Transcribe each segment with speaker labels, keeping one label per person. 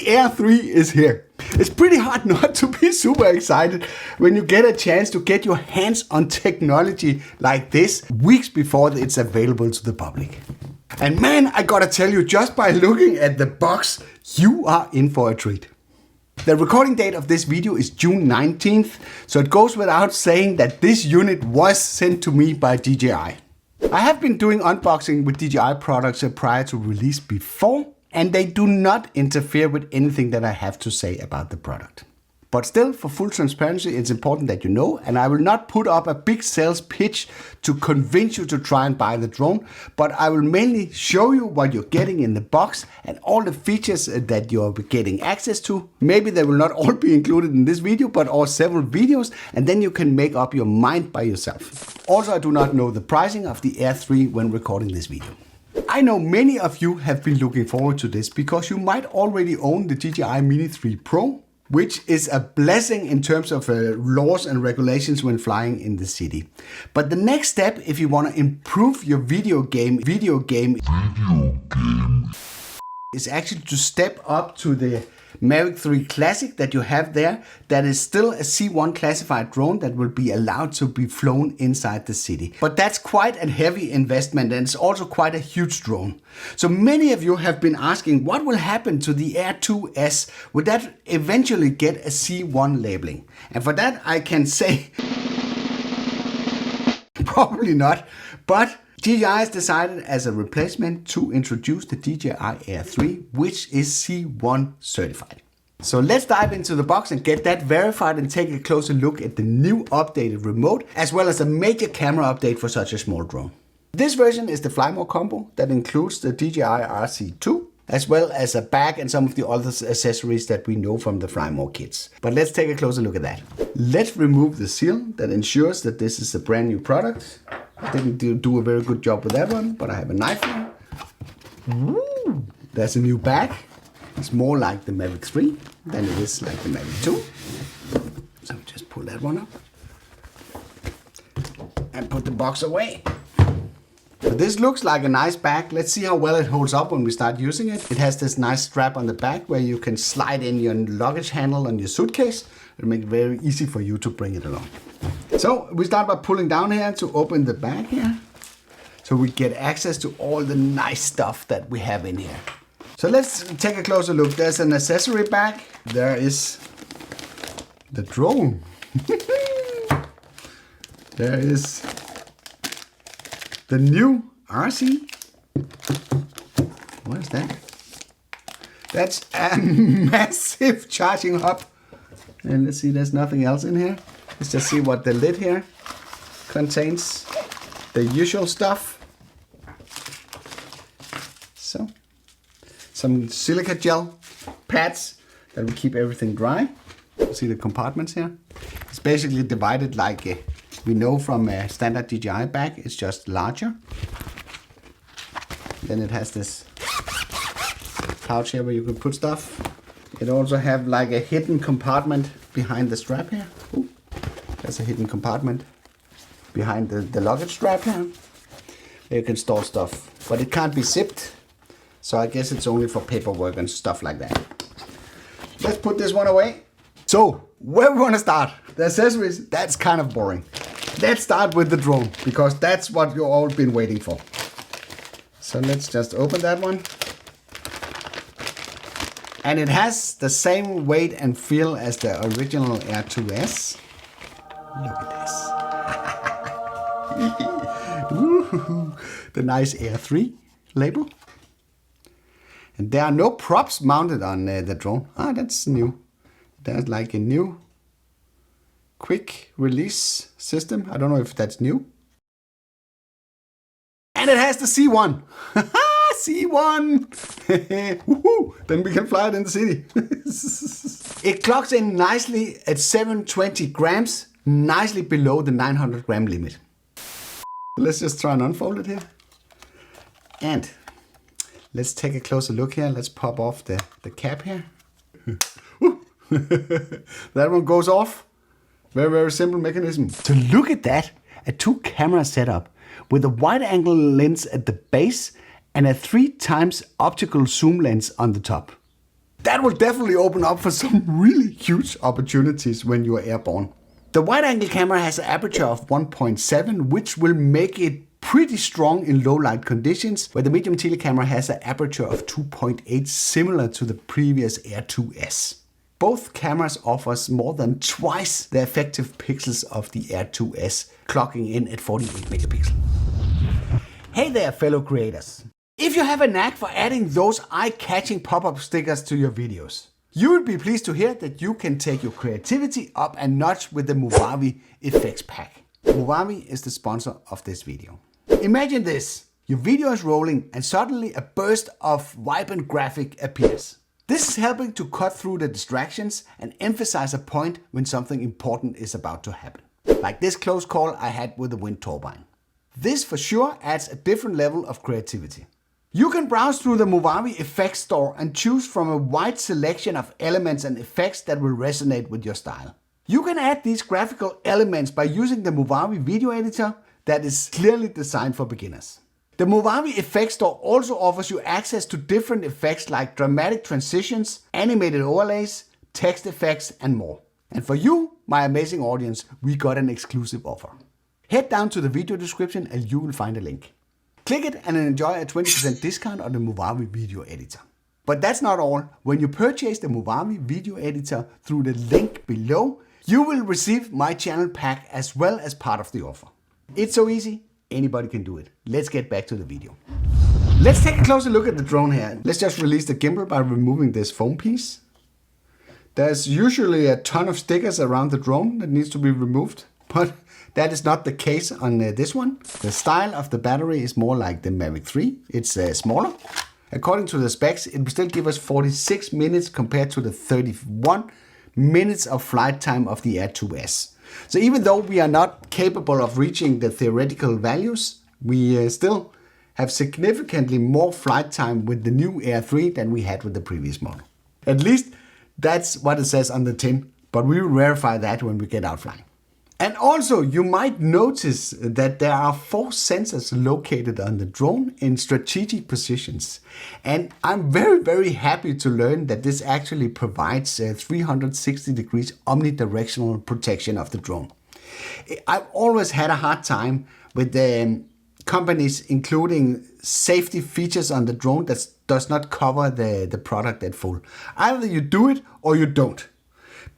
Speaker 1: The Air 3 is here. It's pretty hard not to be super excited when you get a chance to get your hands on technology like this weeks before it's available to the public. And man, I gotta tell you, just by looking at the box, you are in for a treat. The recording date of this video is June 19th, so it goes without saying that this unit was sent to me by DJI. I have been doing unboxing with DJI products prior to release before, and they do not interfere with anything that I have to say about the product. But still, for full transparency, it's important that you know, and I will not put up a big sales pitch to convince you to try and buy the drone, but I will mainly show you what you're getting in the box and all the features that you're getting access to. Maybe they will not all be included in this video, but all several videos, and then you can make up your mind by yourself. Also, I do not know the pricing of the Air 3 when recording this video. I know many of you have been looking forward to this because you might already own the DJI Mini 3 Pro, which is a blessing in terms of laws and regulations when flying in the city. But the next step, if you want to improve your video game, is actually to step up to the Mavic 3 Classic that you have there. That is still a C1 classified drone that will be allowed to be flown inside the city. But that's quite a heavy investment, and it's also quite a huge drone. So many of you have been asking what will happen to the Air 2S. Would that eventually get a C1 labeling? And for that I can say probably not, but DJI has decided as a replacement to introduce the DJI Air 3, which is C1 certified. So let's dive into the box and get that verified and take a closer look at the new updated remote, as well as a major camera update for such a small drone. This version is the Fly More combo that includes the DJI RC2, as well as a bag and some of the other accessories that we know from the Fly More kits. But let's take a closer look at that. Let's remove the seal that ensures that this is a brand new product. I didn't do a very good job with that one, but I have a knife here. Ooh, there's a new bag. It's more like the Mavic 3 than it is like the Mavic 2. So just pull that one up and put the box away. So this looks like a nice bag. Let's see how well it holds up when we start using it. It has this nice strap on the back where you can slide in your luggage handle on your suitcase. It'll make it very easy for you to bring it along. So we start by pulling down here to open the bag here, so we get access to all the nice stuff that we have in here. So let's take a closer look. There's an accessory bag. There is the drone. There is the new RC. What is that? That's a massive charging hub. And let's see, there's nothing else in here. Let's just see what the lid here contains. The usual stuff. So, some silica gel pads that will keep everything dry. See the compartments here? It's basically divided like we know from a standard DJI bag. It's just larger. Then it has this pouch here where you can put stuff. It also have like a hidden compartment behind the strap here. Ooh, there's a hidden compartment behind the luggage strap here. There you can store stuff, but it can't be zipped. So I guess it's only for paperwork and stuff like that. Let's put this one away. So where we want to start? The accessories, that's kind of boring. Let's start with the drone, because that's what you've all been waiting for. So let's just open that one. And it has the same weight and feel as the original Air 2S. Look at this. The nice Air 3 label. And there are no props mounted on the drone. Ah, that's new. There's like a new quick release system. I don't know if that's new. And it has the C1. C1! Then we can fly it in the city. It clocks in nicely at 720 grams, nicely below the 900 gram limit. Let's just try and unfold it here. And let's take a closer look here. Let's pop off the cap here. That one goes off. Very, very simple mechanism. So look at that, a 2-camera setup with a wide angle lens at the base and a 3x optical zoom lens on the top. that will definitely open up for some really huge opportunities when you are airborne. The wide angle camera has an aperture of 1.7, which will make it pretty strong in low light conditions, where the medium tele camera has an aperture of 2.8, similar to the previous Air 2S. Both cameras offers more than twice the effective pixels of the Air 2S, clocking in at 48 megapixels. Hey there, fellow creators. If you have a knack for adding those eye-catching pop-up stickers to your videos, you will be pleased to hear that you can take your creativity up a notch with the Movavi effects pack. Movavi is the sponsor of this video. Imagine this. Your video is rolling and suddenly a burst of vibrant graphic appears. This is helping to cut through the distractions and emphasize a point when something important is about to happen. Like this close call I had with the wind turbine. This for sure adds a different level of creativity. You can browse through the Movavi effects store and choose from a wide selection of elements and effects that will resonate with your style. You can add these graphical elements by using the Movavi video editor that is clearly designed for beginners. The Movavi effects store also offers you access to different effects like dramatic transitions, animated overlays, text effects and more. And for you, my amazing audience, we got an exclusive offer. Head down to the video description and you will find a link. Click it and enjoy a 20% discount on the Movavi video editor. But that's not all. When you purchase the Movavi video editor through the link below, you will receive my channel pack as well as part of the offer. It's so easy, anybody can do it. Let's get back to the video. Let's take a closer look at the drone here. Let's just release the gimbal by removing this foam piece. There's usually a ton of stickers around the drone that needs to be removed, but that is not the case on this one. The style of the battery is more like the Mavic 3. It's smaller. According to the specs, it will still give us 46 minutes compared to the 31 minutes of flight time of the Air 2S. So even though we are not capable of reaching the theoretical values, we still have significantly more flight time with the new Air 3 than we had with the previous model. At least that's what it says on the tin, but we will verify that when we get out flying. And also, you might notice that there are 4 sensors located on the drone in strategic positions. And I'm very happy to learn that this actually provides 360 degrees omnidirectional protection of the drone. I've always had a hard time with the companies including safety features on the drone that does not cover the product at full. Either you do it or you don't.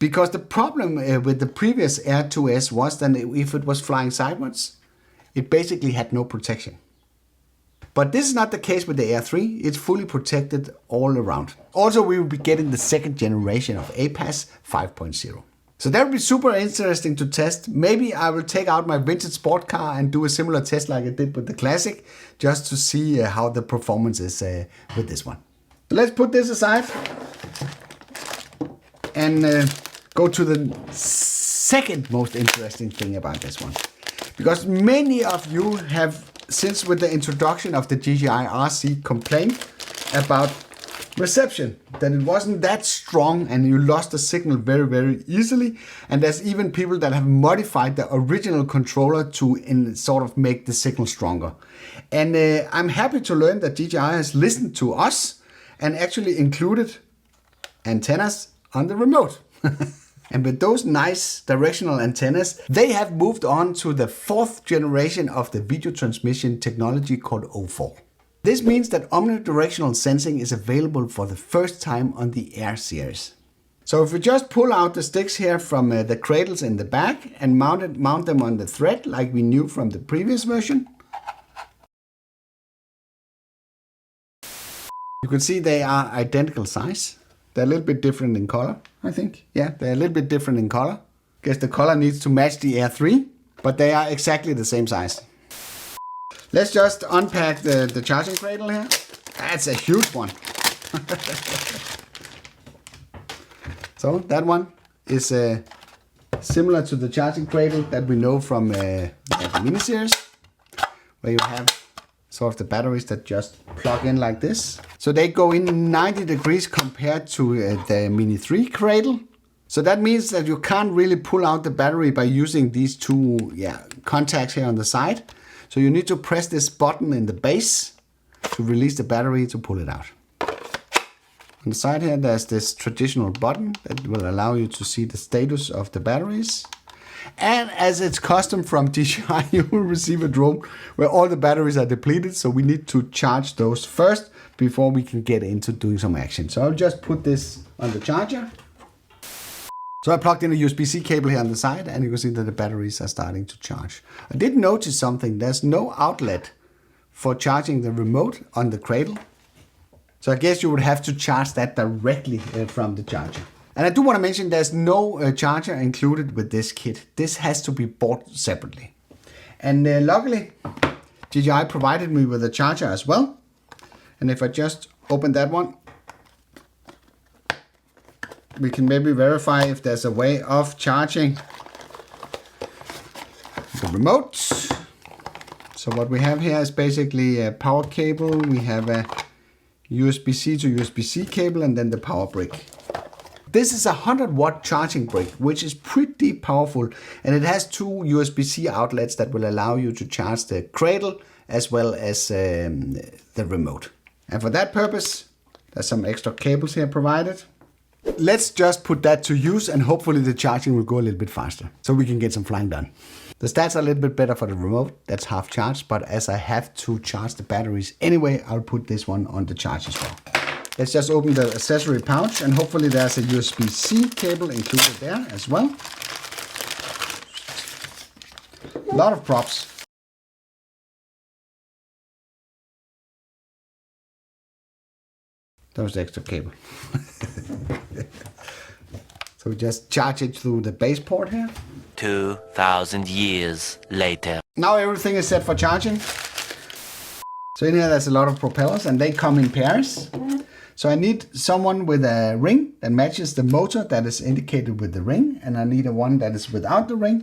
Speaker 1: Because the problem with the previous Air 2S was that if it was flying sideways, it basically had no protection. But this is not the case with the Air 3. It's fully protected all around. Also, we will be getting the second generation of APAS 5.0. So that will be super interesting to test. Maybe I will take out my vintage sport car and do a similar test like I did with the Classic, just to see how the performance is with this one. So let's put this aside and go to the second most interesting thing about this one. Because many of you have, since with the introduction of the DJI RC, complained about reception, that it wasn't that strong and you lost the signal very easily. And there's even people that have modified the original controller to sort of make the signal stronger. And I'm happy to learn that DJI has listened to us and actually included antennas on the remote. And with those nice directional antennas, they have moved on to the 4th generation of the video transmission technology called O4. This means that omnidirectional sensing is available for the first time on the Air series. So if we just pull out the sticks here from the cradles in the back and mount them on the thread like we knew from the previous version, you can see they are identical size. They're a little bit different in color, I think. Yeah, they're a little bit different in color. Guess the color needs to match the Air 3, but they are exactly the same size. Let's just unpack the charging cradle here. That's a huge one. So that one is similar to the charging cradle that we know from the mini series, where you have sort of the batteries that just plug in like this. So they go in 90 degrees compared to the Mini 3 cradle. So that means that you can't really pull out the battery by using these two contacts here on the side. So you need to press this button in the base to release the battery to pull it out. On the side here, there's this traditional button that will allow you to see the status of the batteries. And as it's custom from DJI, you will receive a drone where all the batteries are depleted. So we need to charge those first before we can get into doing some action. So I'll just put this on the charger. So I plugged in a USB-C cable here on the side, and you can see that the batteries are starting to charge. I did notice something. There's no outlet for charging the remote on the cradle. So I guess you would have to charge that directly from the charger. And I do want to mention there's no charger included with this kit. This has to be bought separately. And luckily, DJI provided me with a charger as well. And if I just open that one, we can maybe verify if there's a way of charging the remote. So what we have here is basically a power cable. We have a USB-C to USB-C cable and then the power brick. This is a 100-watt charging brick, which is pretty powerful, and it has two USB-C outlets that will allow you to charge the cradle as well as the remote. And for that purpose, there's some extra cables here provided. Let's just put that to use, and hopefully the charging will go a little bit faster so we can get some flying done. The stats are a little bit better for the remote, that's half charged, but as I have to charge the batteries anyway, I'll put this one on the charge as well. Let's just open the accessory pouch, and hopefully there's a USB-C cable included there as well. A lot of props. That was the extra cable. So we just charge it through the base port here.
Speaker 2: 2,000 years later.
Speaker 1: Now everything is set for charging. So in here there's a lot of propellers, and they come in pairs. So I need someone with a ring that matches the motor that is indicated with the ring, and I need a one that is without the ring.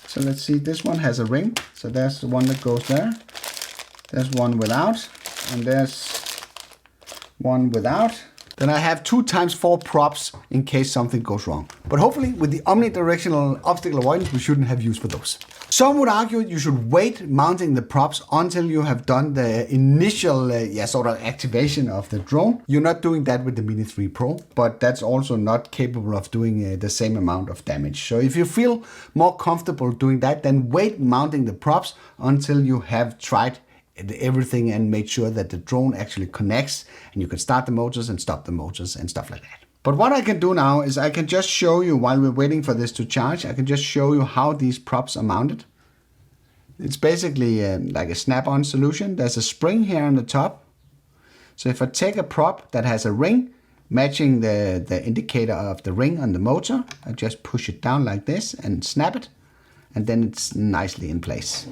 Speaker 1: So let's see, this one has a ring. So there's the one that goes there. There's one without, and there's one without. Then I have 2 times 4 props in case something goes wrong. But hopefully with the omnidirectional obstacle avoidance, we shouldn't have use for those. Some would argue you should wait mounting the props until you have done the initial sort of activation of the drone. You're not doing that with the Mini 3 Pro, but that's also not capable of doing the same amount of damage. So if you feel more comfortable doing that, then wait mounting the props until you have tried everything and made sure that the drone actually connects, and you can start the motors and stop the motors and stuff like that. But what I can do now is I can just show you, while we're waiting for this to charge, I can just show you how these props are mounted. It's basically like a snap-on solution. There's a spring here on the top. So if I take a prop that has a ring matching the indicator of the ring on the motor, I just push it down like this and snap it, and then it's nicely in place.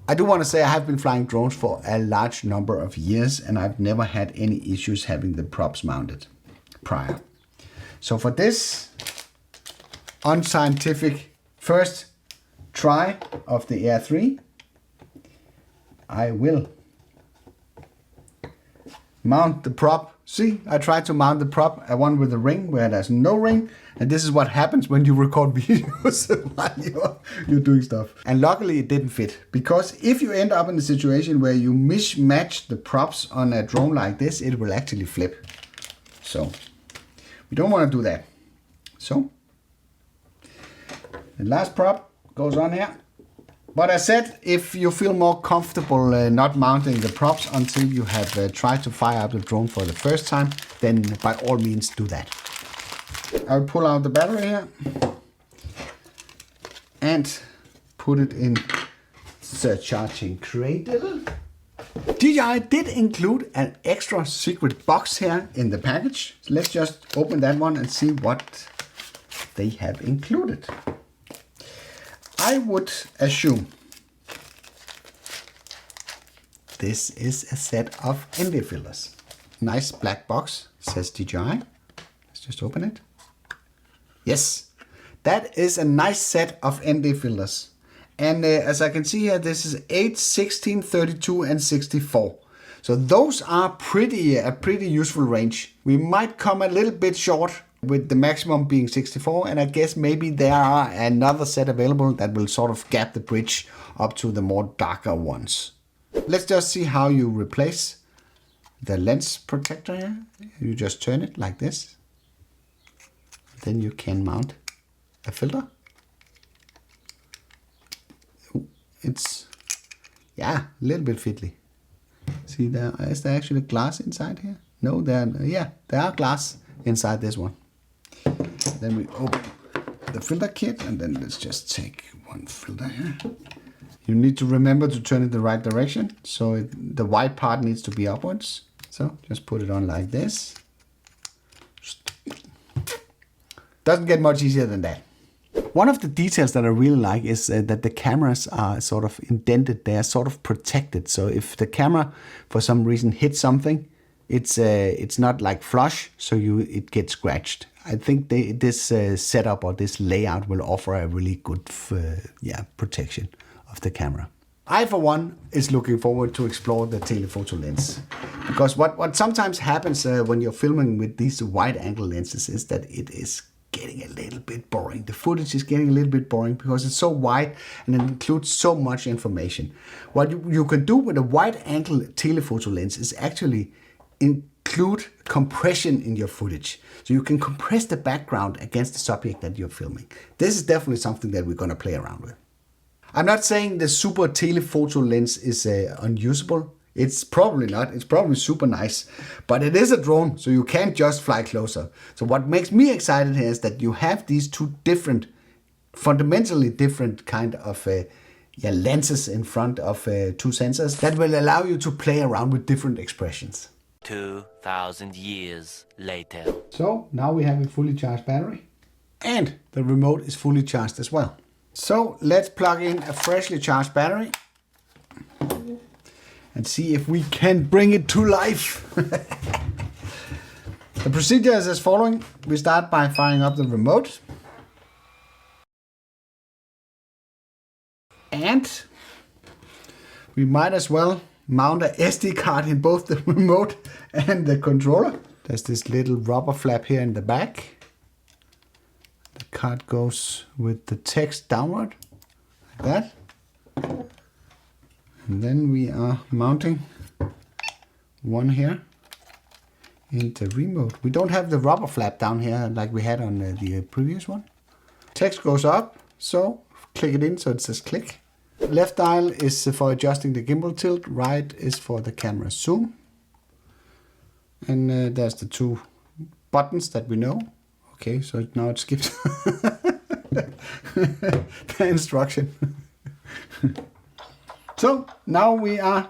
Speaker 1: I do want to say I have been flying drones for a large number of years, and I've never had any issues having the props mounted prior. So for this unscientific first try of the Air 3, I will mount the prop. See, I tried to mount the prop, one with a ring where there's no ring, and this is what happens when you record videos while you're doing stuff. And luckily it didn't fit, because if you end up in a situation where you mismatch the props on a drone like this, it will actually flip. So we don't want to do that. So the last prop goes on here. But I said, if you feel more comfortable not mounting the props until you have tried to fire up the drone for the first time, then by all means do that. I'll pull out the battery here and put it in the charging cradle. DJI did include an extra secret box here in the package. So let's just open that one and see what they have included. I would assume this is a set of ND filters. Nice black box, says DJI. Let's just open it. Yes, that is a nice set of ND filters. And as I can see here, this is 8, 16, 32 and 64. So those are a pretty useful range. We might come a little bit short with the maximum being 64, and I guess maybe there are another set available that will sort of gap the bridge up to the more darker ones. Let's just see how you replace the lens protector here. You just turn it like this. Then you can mount a filter. It's, yeah, a little bit fiddly. See, is there actually glass inside here? No, there are glass inside this one. Then we open the filter kit, and then let's just take one filter here. You need to remember to turn it the right direction, so the white part needs to be upwards. So just put it on like this. Doesn't get much easier than that. One of the details that I really like is that the cameras are sort of indented. They are sort of protected. So if the camera for some reason hits something, it's not like flush, so it gets scratched. I think this setup or this layout will offer a really good protection of the camera. I, for one, is looking forward to explore the telephoto lens, because what sometimes happens when you're filming with these wide-angle lenses is that it is getting a little bit boring. The footage is getting a little bit boring because it's so wide and it includes so much information. What you can do with a wide-angle telephoto lens is actually include compression in your footage. So you can compress the background against the subject that you're filming. This is definitely something that we're going to play around with. I'm not saying the super telephoto lens is unusable. It's probably not. It's probably super nice. But it is a drone, so you can't just fly closer. So what makes me excited here is that you have these two different, fundamentally different kind of lenses in front of two sensors that will allow you to play around with different expressions.
Speaker 2: 2,000 years later.
Speaker 1: So now we have a fully charged battery. And the remote is fully charged as well. So let's plug in a freshly charged battery and see if we can bring it to life. The procedure is as following. We start by firing up the remote. And we might as well mount a SD card in both the remote and the controller. There's this little rubber flap here in the back. The card goes with the text downward, like that. And then we are mounting one here in the remote. We don't have the rubber flap down here like we had on the previous one. Text goes up, so click it in so it says click. Left dial is for adjusting the gimbal tilt, right is for the camera zoom. And there's the two buttons that we know. Okay, so now it skips the instruction. So now we are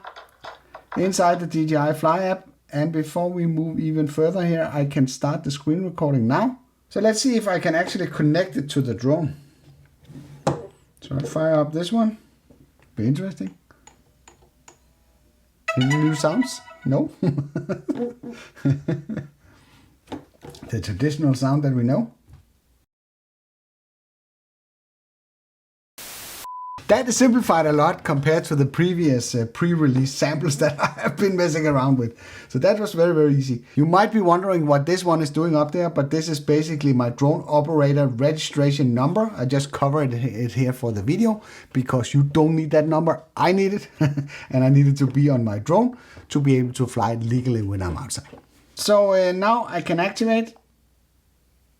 Speaker 1: inside the DJI Fly app, and before we move even further here, I can start the screen recording now. So let's see if I can actually connect it to the drone. So I fire up this one. Be interesting. Any new sounds? No. The traditional sound that we know. That is simplified a lot compared to the previous pre-release samples that I have been messing around with. So that was very, very easy. You might be wondering what this one is doing up there, but this is basically my drone operator registration number. I just covered it here for the video because you don't need that number. I need it, and I need it to be on my drone to be able to fly it legally when I'm outside. So now I can activate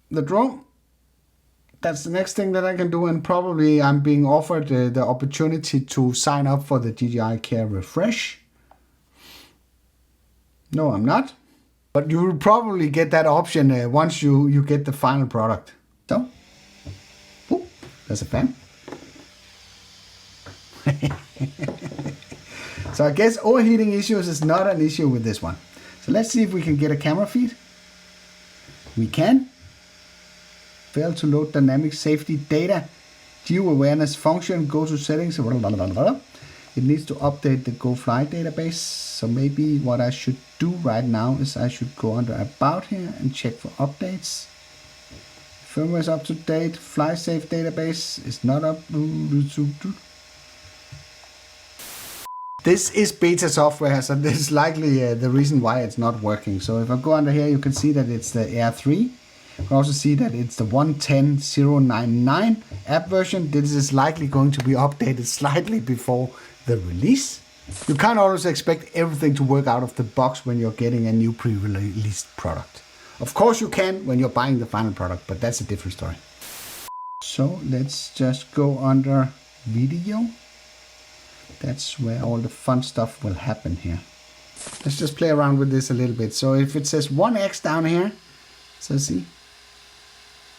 Speaker 1: the drone. That's the next thing that I can do, and probably I'm being offered the opportunity to sign up for the DJI Care Refresh. No, I'm not. But you will probably get that option once you get the final product. So, ooh, there's a fan. So I guess overheating issues is not an issue with this one. So let's see if we can get a camera feed. We can. Fail to load dynamic safety data. Geo awareness function. Go to settings. It needs to update the GoFly database. So maybe what I should do right now is I should go under about here and check for updates. Firmware is up to date. FlySafe database is not up. This is beta software, so this is likely the reason why it's not working. So if I go under here, you can see that it's the Air 3. You can also see that it's the 1.10.099 app version. This is likely going to be updated slightly before the release. You can't always expect everything to work out of the box when you're getting a new pre-released product. Of course you can when you're buying the final product, but that's a different story. So let's just go under video. That's where all the fun stuff will happen here. Let's just play around with this a little bit. So if it says 1x down here, so see.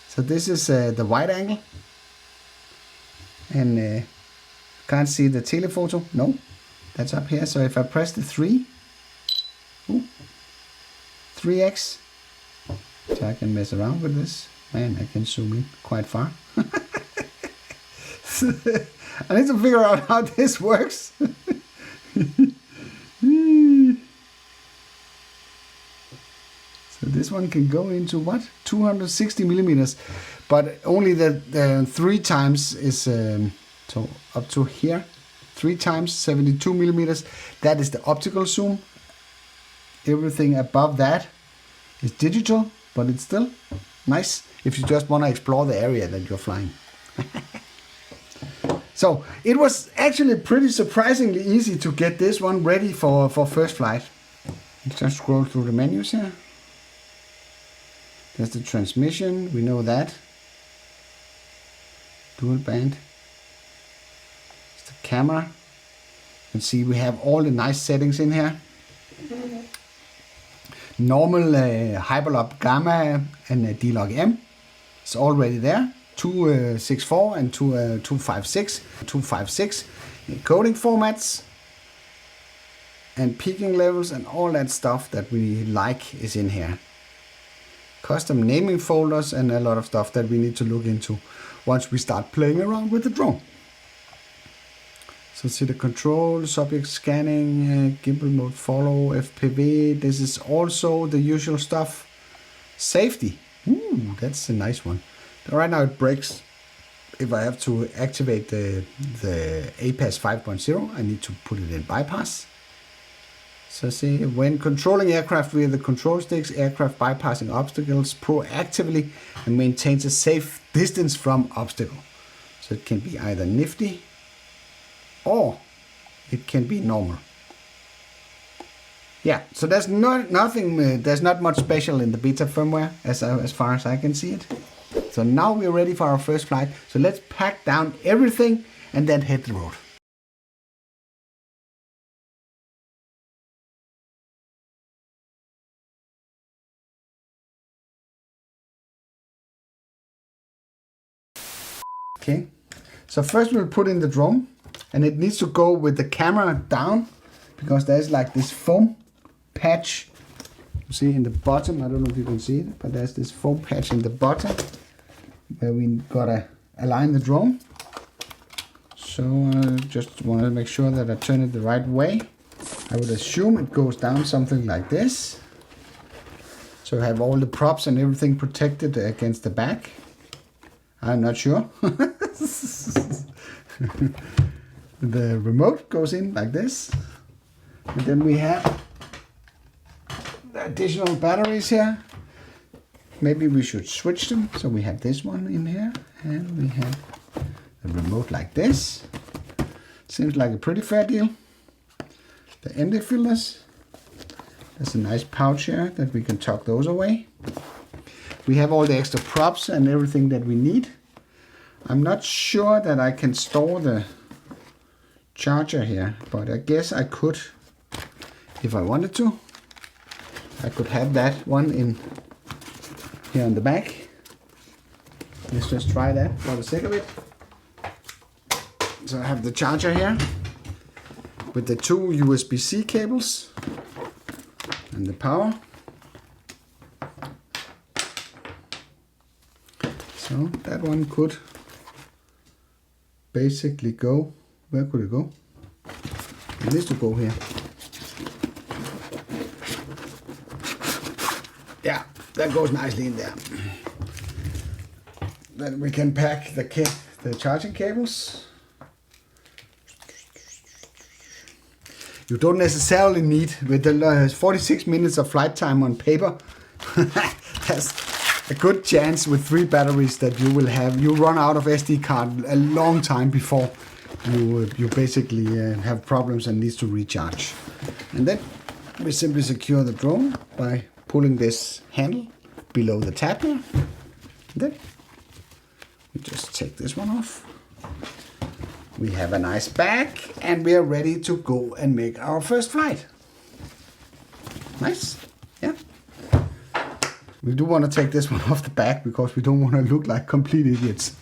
Speaker 1: So this is the wide angle. And can't see the telephoto. No, that's up here. So if I press the 3x, so I can mess around with this. Man, I can zoom in quite far. I need to figure out how this works. So this one can go into what? 260 millimeters, but only the 3 times is so up to here. 3 times 72 millimeters. That is the optical zoom. Everything above that is digital, but it's still nice if you just want to explore the area that you're flying. So it was actually pretty surprisingly easy to get this one ready for first flight. Let's just scroll through the menus here. There's the transmission, we know that. Dual band. It's the camera. You can see we have all the nice settings in here. Normal Hyperloop Gamma and D-Log M. It's already there. 264 and 256. 256 encoding formats. And peaking levels and all that stuff that we like is in here. Custom naming folders and a lot of stuff that we need to look into once we start playing around with the drone. So see the control, subject scanning, gimbal mode follow, FPV. This is also the usual stuff. Safety. Ooh, that's a nice one. Right now it breaks. If I have to activate the APAS 5.0, I need to put it in bypass. So see, when controlling aircraft via the control sticks, aircraft bypassing obstacles proactively and maintains a safe distance from obstacle. So it can be either nifty or it can be normal. Yeah, so there's there's not much special in the beta firmware as far as I can see it. So now we're ready for our first flight. So let's pack down everything and then hit the road. Okay, so first we'll put in the drone, and it needs to go with the camera down because there's like this foam patch. You see in the bottom, I don't know if you can see it, but there's this foam patch in the bottom where we gotta align the drone. So I just want to make sure that I turn it the right way. I would assume it goes down something like this. So I have all the props and everything protected against the back. I'm not sure. The remote goes in like this. And then we have the additional batteries here. Maybe we should switch them. So we have this one in here and we have the remote like this. Seems like a pretty fair deal. The empty filters. There's a nice pouch here that we can tuck those away. We have all the extra props and everything that we need. I'm not sure that I can store the charger here, but I guess I could if I wanted to. I could have that one in here on the back. Let's just try that for the sake of it. So I have the charger here with the 2 USB-C cables and the power. So that one could basically go, where could it go? It needs to go here. Yeah, that goes nicely in there. Then we can pack the charging cables. You don't necessarily need, with the 46 minutes of flight time on paper, that's a good chance with 3 batteries that you run out of SD card a long time before you basically have problems and needs to recharge. And then we simply secure the drone by pulling this handle below the tab here. Then we just take this one off. We have a nice bag and we are ready to go and make our first flight. Nice, yeah. We do want to take this one off the back because we don't want to look like complete idiots.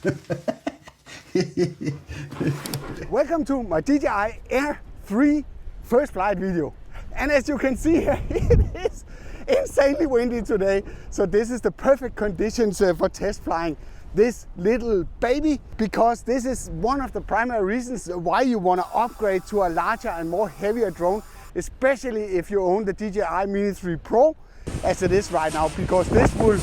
Speaker 1: Welcome to my DJI Air 3 first flight video. And as you can see here, it is insanely windy today. So this is the perfect conditions for test flying this little baby, because this is one of the primary reasons why you want to upgrade to a larger and more heavier drone, especially if you own the DJI Mini 3 Pro as it is right now, because this will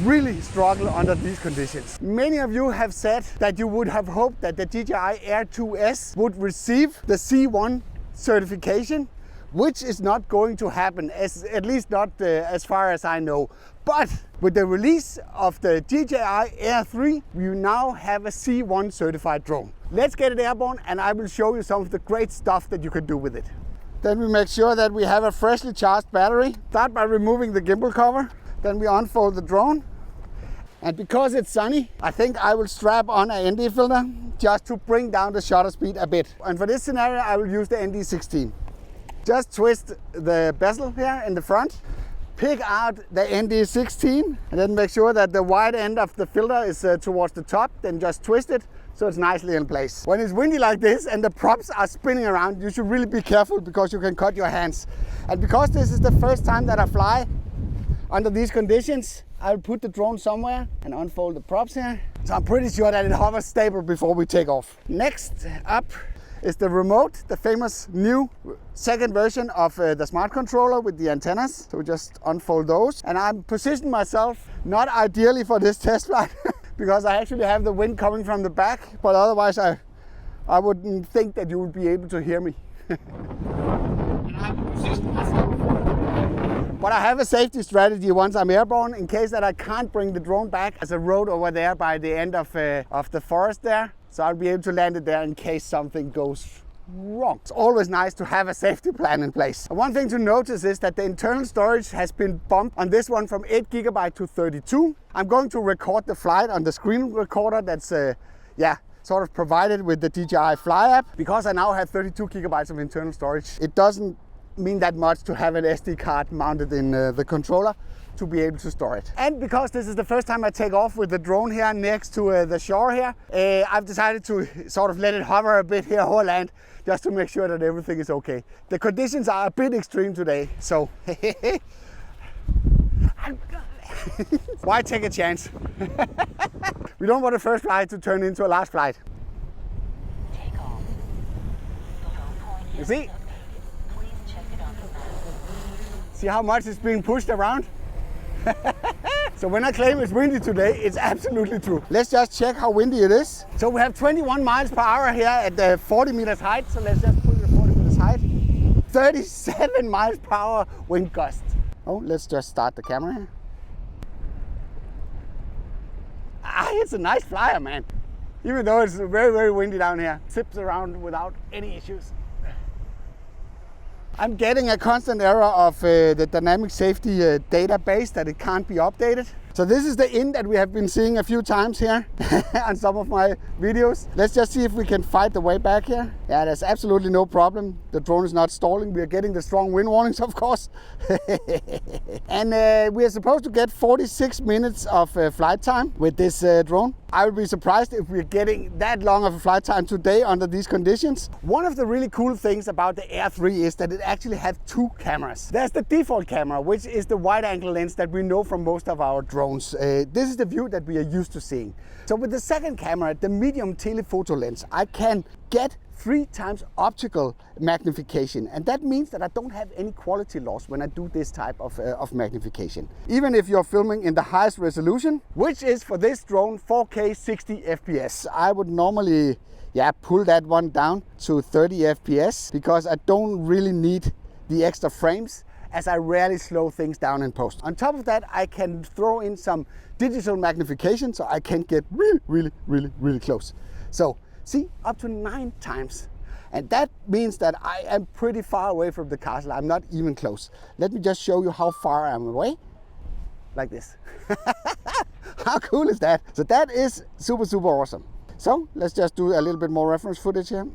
Speaker 1: really struggle under these conditions. Many of you have said that you would have hoped that the DJI Air 2S would receive the C1 certification, which is not going to happen, at least not as far as I know. But with the release of the DJI Air 3, you now have a C1 certified drone. Let's get it airborne and I will show you some of the great stuff that you can do with it. Then we make sure that we have a freshly charged battery. Start by removing the gimbal cover. Then we unfold the drone. And because it's sunny, I think I will strap on an ND filter just to bring down the shutter speed a bit. And for this scenario, I will use the ND16. Just twist the bezel here in the front, pick out the ND16, and then make sure that the wide end of the filter is towards the top, then just twist it so it's nicely in place. When it's windy like this and the props are spinning around, you should really be careful because you can cut your hands. And because this is the first time that I fly under these conditions, I'll put the drone somewhere and unfold the props here. So I'm pretty sure that it hovers stable before we take off. Next up is the remote, the famous new second version of the smart controller with the antennas. So we just unfold those. And I'm positioned myself, not ideally for this test flight, because I actually have the wind coming from the back, but otherwise I wouldn't think that you would be able to hear me. And I'm positioned myself. But I have a safety strategy once I'm airborne, in case that I can't bring the drone back as a road over there by the end of the forest there. So I'll be able to land it there in case something goes wrong. It's always nice to have a safety plan in place. And one thing to notice is that the internal storage has been bumped on this one from 8 GB to 32. I'm going to record the flight on the screen recorder that's sort of provided with the DJI Fly app. Because I now have 32 GB of internal storage, it doesn't mean that much to have an SD card mounted in the controller to be able to store it. And because this is the first time I take off with the drone here next to the shore here, I've decided to sort of let it hover a bit here over land, just to make sure that everything is okay. The conditions are a bit extreme today, so why take a chance? We don't want the first flight to turn into a last flight.
Speaker 3: Take off. The home point
Speaker 1: You
Speaker 3: is
Speaker 1: see?
Speaker 3: okay. Please check it on the map.
Speaker 1: See how much is being pushed around? So when I claim it's windy today, it's absolutely true. Let's just check how windy it is. So we have 21 miles per hour here at the 40 meters height. So let's just put it at 40 meters height. 37 miles per hour wind gust. Oh, let's just start the camera here. It's a nice flyer, man. Even though it's very, very windy down here. Zips around without any issues. I'm getting a constant error of the dynamic safety database that it can't be updated. So this is the in that we have been seeing a few times here on some of my videos. Let's just see if we can fight the way back here. Yeah, there's absolutely no problem. The drone is not stalling. We are getting the strong wind warnings, of course. And we are supposed to get 46 minutes of flight time with this drone. I would be surprised if we're getting that long of a flight time today under these conditions. One of the really cool things about the Air 3 is that it actually has two cameras. There's the default camera, which is the wide angle lens that we know from most of our drones. This is the view that we are used to seeing. So with the second camera, the medium telephoto lens, I can get 3 times optical magnification, and that means that I don't have any quality loss when I do this type of magnification. Even if you're filming in the highest resolution, which is for this drone 4K 60 FPS, I would normally pull that one down to 30 FPS because I don't really need the extra frames, as I rarely slow things down in post. On top of that, I can throw in some digital magnification so I can get really close. So See, up to 9 times. And that means that I am pretty far away from the castle. I'm not even close. Let me just show you how far I'm away. Like this. How cool is that? So that is super, super awesome. So let's just do a little bit more reference footage here.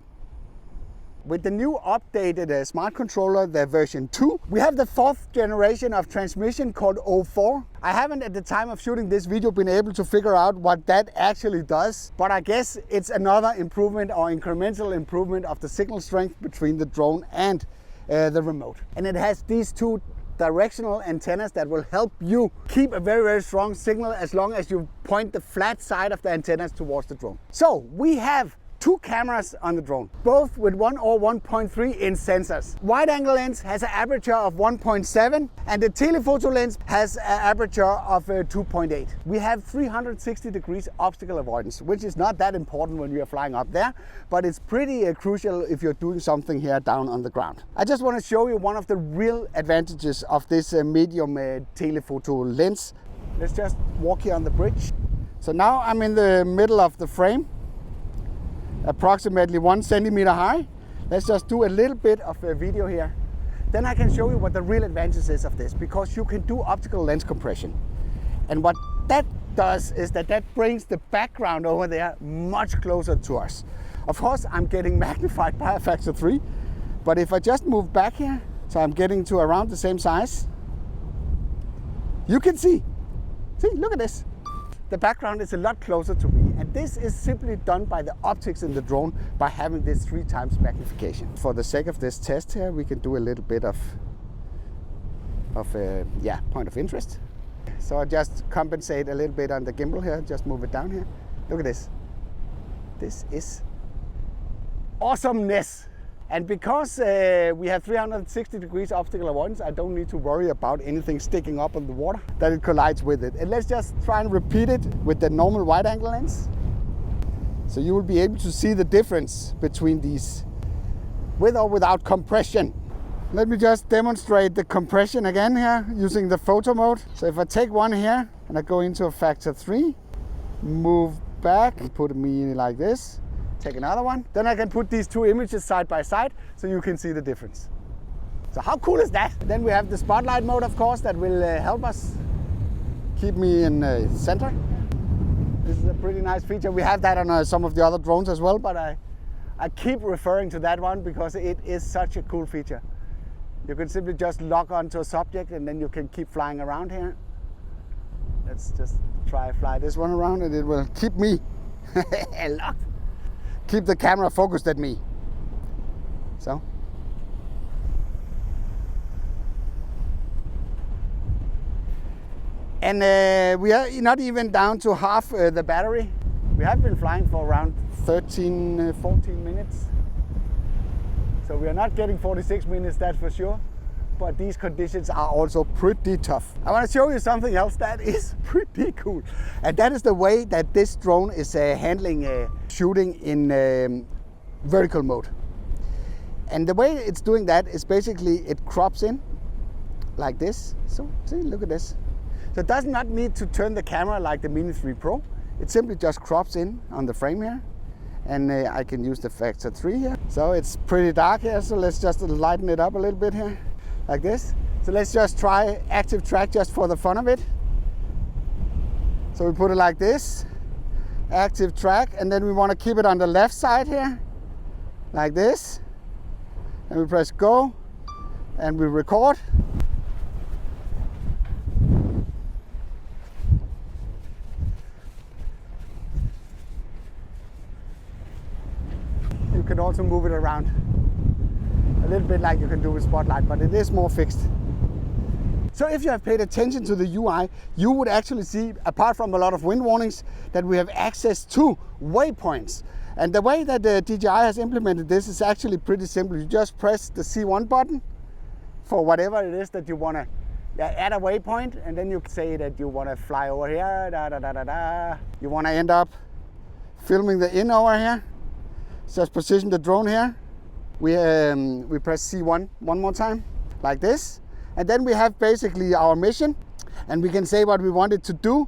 Speaker 1: With the new updated smart controller, the version 2, we have the 4th generation of transmission called 04. I haven't at the time of shooting this video been able to figure out what that actually does, but I guess it's another improvement or incremental improvement of the signal strength between the drone and the remote. And it has these 2 directional antennas that will help you keep a very, very strong signal as long as you point the flat side of the antennas towards the drone. So we have 2 cameras on the drone, both with 1 or 1.3 inch sensors. Wide angle lens has an aperture of 1.7 and the telephoto lens has an aperture of 2.8. We have 360 degrees obstacle avoidance, which is not that important when we are flying up there, but it's pretty crucial if you're doing something here down on the ground. I just want to show you one of the real advantages of this medium telephoto lens. Let's just walk here on the bridge. So now I'm in the middle of the frame, approximately 1 centimeter high. Let's just do a little bit of a video here. Then I can show you what the real advantage is of this, because you can do optical lens compression. And what that does is that brings the background over there much closer to us. Of course, I'm getting magnified by a factor 3, but if I just move back here, so I'm getting to around the same size, you can see, look at this. The background is a lot closer to me, and this is simply done by the optics in the drone by having this 3 times magnification. For the sake of this test here, we can do a little bit of point of interest. So I just compensate a little bit on the gimbal here, just move it down here. Look at this. This is awesomeness. And because we have 360 degrees optical avoidance, I don't need to worry about anything sticking up on the water that it collides with it. And let's just try and repeat it with the normal wide angle lens. So you will be able to see the difference between these with or without compression. Let me just demonstrate the compression again here using the photo mode. So if I take one here and I go into a factor 3, move back and put me like this. Take another one. Then I can put these 2 images side by side so you can see the difference. So how cool is that? Then we have the spotlight mode, of course, that will help us keep me in center. This is a pretty nice feature. We have that on some of the other drones as well, but I keep referring to that one because it is such a cool feature. You can simply just lock onto a subject and then you can keep flying around here. Let's just try fly this one around and it will keep me locked. Keep the camera focused at me. So. And we are not even down to half the battery. We have been flying for around 13, 14 minutes. So we are not getting 46 minutes, that's for sure. But these conditions are also pretty tough. I want to show you something else that is pretty cool. And that is the way that this drone is handling shooting in vertical mode. And the way it's doing that is basically it crops in like this. So see, look at this. So it does not need to turn the camera like the Mini 3 Pro. It simply just crops in on the frame here. And I can use the factor 3 here. So it's pretty dark here, so let's just lighten it up a little bit here. Like this. So let's just try active track just for the fun of it. So we put it like this, active track, and then we want to keep it on the left side here, like this. And we press go, and we record. You can also move it around. A little bit like you can do with Spotlight, but it is more fixed. So if you have paid attention to the UI, you would actually see, apart from a lot of wind warnings, that we have access to waypoints. And the way that the DJI has implemented this is actually pretty simple. You just press the C1 button for whatever it is that you want to add a waypoint, and then you say that you want to fly over here, You want to end up filming the in over here. Just position the drone here. We press C1 one more time, like this. And then we have basically our mission, and we can say what we want it to do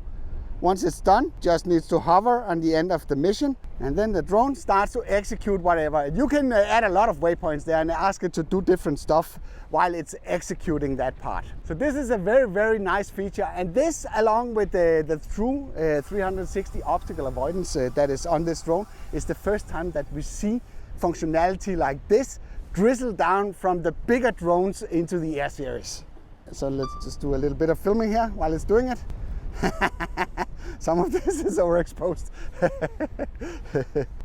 Speaker 1: Once it's done, just needs to hover on the end of the mission, and then the drone starts to execute whatever. You can add a lot of waypoints there and ask it to do different stuff while it's executing that part. So this is a very, very nice feature, and this, along with the true 360 obstacle avoidance that is on this drone, is the first time that we see functionality like this drizzle down from the bigger drones into the Air series. So let's just do a little bit of filming here while it's doing it. Some of this is overexposed.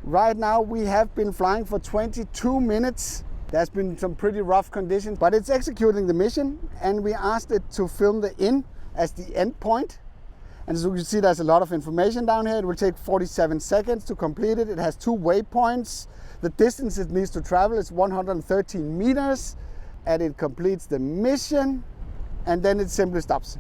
Speaker 1: Right now we have been flying for 22 minutes. There's been some pretty rough conditions, but it's executing the mission, and we asked it to film the in as the end point. And as you can see, there's a lot of information down here. It will take 47 seconds to complete it. It has 2 waypoints. The distance it needs to travel is 113 meters, and it completes the mission, and then it simply stops,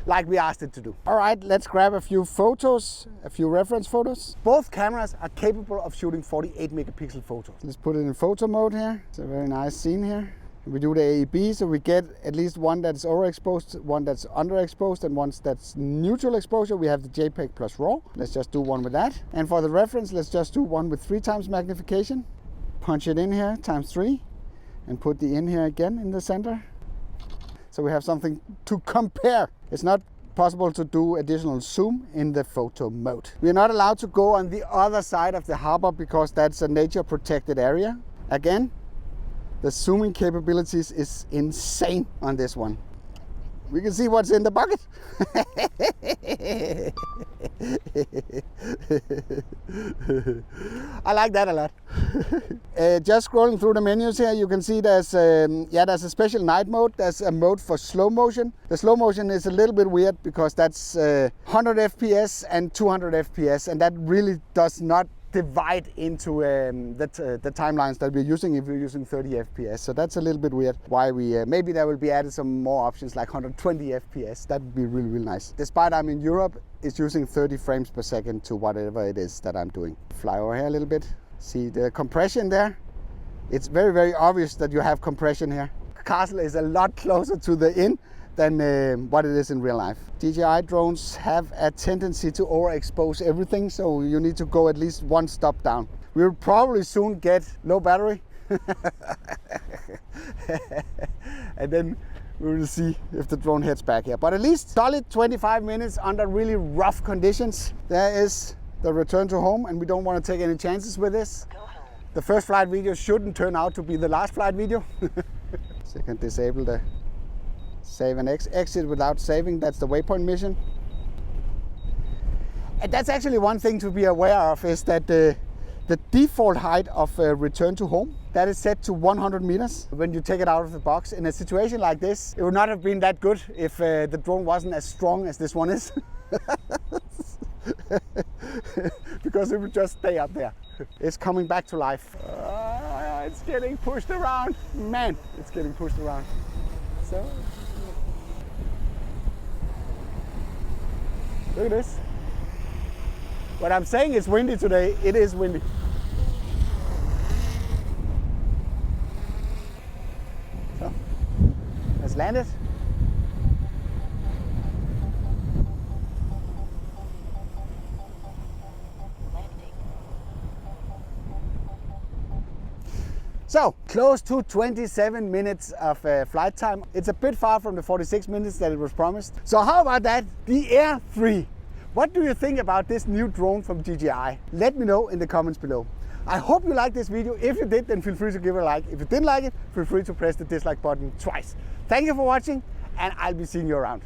Speaker 1: like we asked it to do. All right, let's grab a few photos, a few reference photos. Both cameras are capable of shooting 48 megapixel photos. Let's put it in photo mode here. It's a very nice scene here. We do the AEB, so we get at least one that's overexposed, one that's underexposed, and one that's neutral exposure. We have the JPEG plus RAW. Let's just do one with that. And for the reference, let's just do one with 3 times magnification. Punch it in here, times 3, and put the in here again in the center. So we have something to compare. It's not possible to do additional zoom in the photo mode. We are not allowed to go on the other side of the harbor because that's a nature protected area. Again, the zooming capabilities is insane on this one. We can see what's in the bucket. I like that a lot. Just scrolling through the menus here, you can see there's a special night mode. There's a mode for slow motion. The slow motion is a little bit weird because that's 100 FPS and 200 FPS, and that really does not divide into the timelines that we're using if we're using 30 FPS. So that's a little bit weird. Why we maybe there will be added some more options like 120 FPS. That would be really, really nice. Despite I'm in Europe, it's using 30 frames per second to whatever it is that I'm doing. Fly over here a little bit. See the compression there? It's very, very obvious that you have compression here. Castle is a lot closer to the in than what it is in real life. DJI drones have a tendency to overexpose everything, so you need to go at least one stop down. We'll probably soon get low battery and then we will see if the drone heads back here. But at least solid 25 minutes under really rough conditions. There is the return to home, and we don't want to take any chances with this. The first flight video shouldn't turn out to be the last flight video. So you can disable the save and exit without saving. That's the waypoint mission. And that's actually one thing to be aware of, is that the default height of return to home, that is set to 100 meters when you take it out of the box. In a situation like this, it would not have been that good if the drone wasn't as strong as this one is. Because it would just stay up there. It's coming back to life. It's getting pushed around. Man, it's getting pushed around. So, look at this. What I'm saying is windy today. It is windy. So, let's land it. So, close to 27 minutes of flight time. It's a bit far from the 46 minutes that it was promised. So how about that? The Air 3. What do you think about this new drone from DJI? Let me know in the comments below. I hope you liked this video. If you did, then feel free to give it a like. If you didn't like it, feel free to press the dislike button twice. Thank you for watching, and I'll be seeing you around.